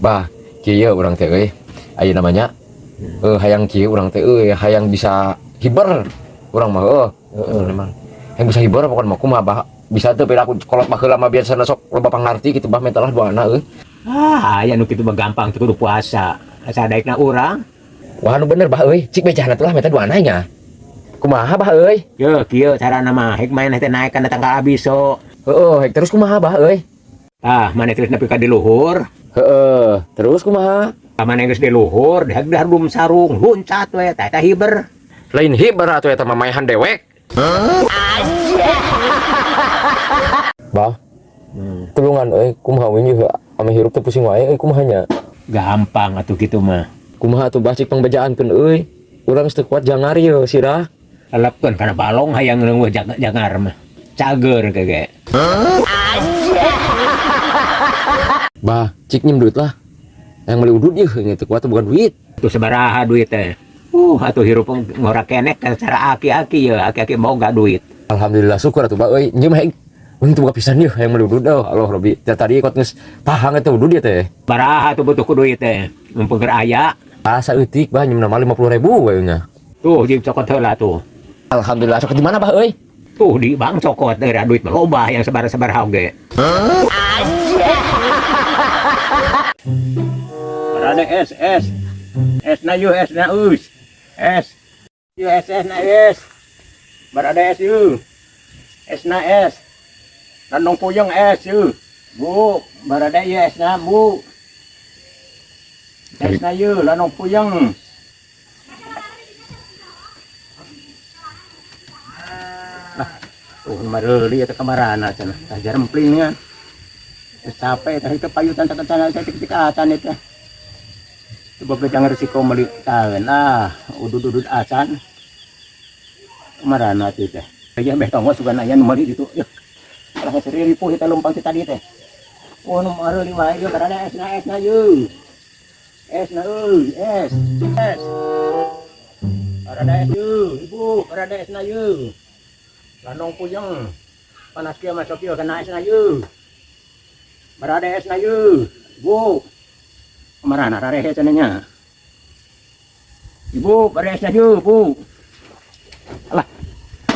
Bah, kieu urang teh euy. Aya namanya hayang kieu urang teh hayang bisa hiber urang mah heeh memang. Hayang bisa hiber pokona mah kumaha bah bisa teu pira aku kolot baheula mah biasana sok loba pangarti kitu bah mentalah duana euy. Aya nu kitu mah gampang teu kudu puasa. Asa daekna urang. Wah nu bener bah euy, cik becahna teh lah meta duana nya. Kumaha bah euy? Ye kieu carana mah hek main teh naek kana tanggal abiso. Heeh, terus kumaha bah euy? Maneh terus nepi ka di luhur. Heeh, terus kumaha? Maneh geus di luhur, deheg dahardum sarung, loncat we tah eta hiber. Lain hiber atuh eta mah maehan dewek. Bah, tulungan euy kumaha we nyeuh ame hirup teh pusing wae euy kumaha nya? Gampang atuh kitu mah. Kumaha atuh bah cik pangbejaankeun euy? Urang teu kuat jangar ieu sirah. Lepkeun kana balong hayang ngeuleuh jangar mah. Cager kege. Bah, cik nyem duit lah. Yang meuli udud yeuh teu kuat bukan duit. Tuh sabaraha duit teh? Atuh hirup ngora kenek cara aki-aki ya, aki-aki boga duit. Alhamdulillah syukur atuh bah euy. Nyem heng untuk buka pisan yeuh yang meuli udud Allah Robi. Tadi ikut geus tahang eta udud ieu teh. Baraha tuh butuh ku duit teh? Mumpung keur aya. Saeutik bah nyem nama 50.000 we nya. Tuh jeung cokot heula tuh. Alhamdulillah sok di mana bah euy? Tuh di bank cokot ada duit mah loba yang sabar-sabar oge. Barade es. Es na yu, es na us. Es. Yu es na es. Barade es yu. Es na es. Landong puyeng es yu. Bu, barade yu es na bu. Es na yu, landong puyeng. Mareli eta kamarana cenah. Tah jaremplingnya. Geus capek tah itu payutan tatan tikatan eta. Coba gedang resiko meuli taeun udud-udud acan. Kamarana teh teh. Aya beh tongos sugan aya nu meuli ditu. Yeuh. Lah seri ripuh eta lumpang ti tadi teh. Nu mareli wae ieu karana esna yeuh. Esna euy, es. Karana es yeuh, ibu, karana esna yeuh. Landong puyeng panas kia masuk kia kena es na yu berada es na yu bu kemana rare es cenanya ibu berada es na yu bu alah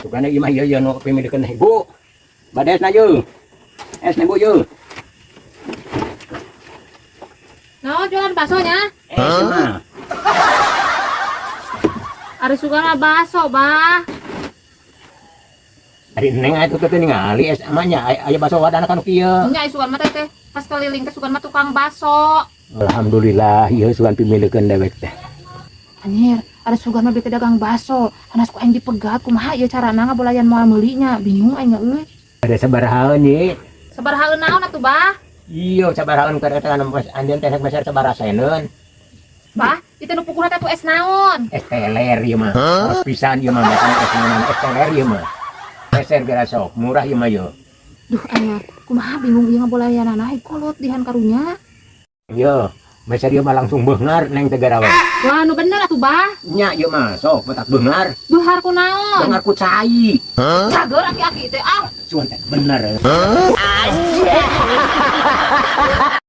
tukane imah iya no pemilikan ibu berada es na yu bu yu Nah, jualan baksonya? Mah Ada suka mah bakso, bah. Ari neng atuh teh ningali es amanya aya baso wadana kan kieu. Nya sugan mah teh pas keliling teh sugan mah tukang bakso. Alhamdulillah ieu sugan pimilikeun dewek teh. Anjir, ada sugan mah bete dagang bakso. Anas ku aing dipegat kumaha ieu carana ngabolayan moal meuli nya. Bingung aing euy. Ada sabaraha nya? Sabaraha naon atuh, bah? Iya sabaraha keur eta anjeun teh geus sabaraha saeneun. Bah, itu nu pukulna teh es naon? Es teler ieu mah. Harus pisan ieu mah es teler ieu mah. Peser gara sok, murah ieu mah yo. Duh anya, kumaha bingung ieu ngabolayanana kolot dihan karunya. Yo, peser ieu mah langsung beungar neng teh gara we. Wah, nu bener atuh, bah. Nya ieu mah sok betak beungar. Beungar ku naon? Beungar ku cai. Cager aki-aki teh Cuman teh bener.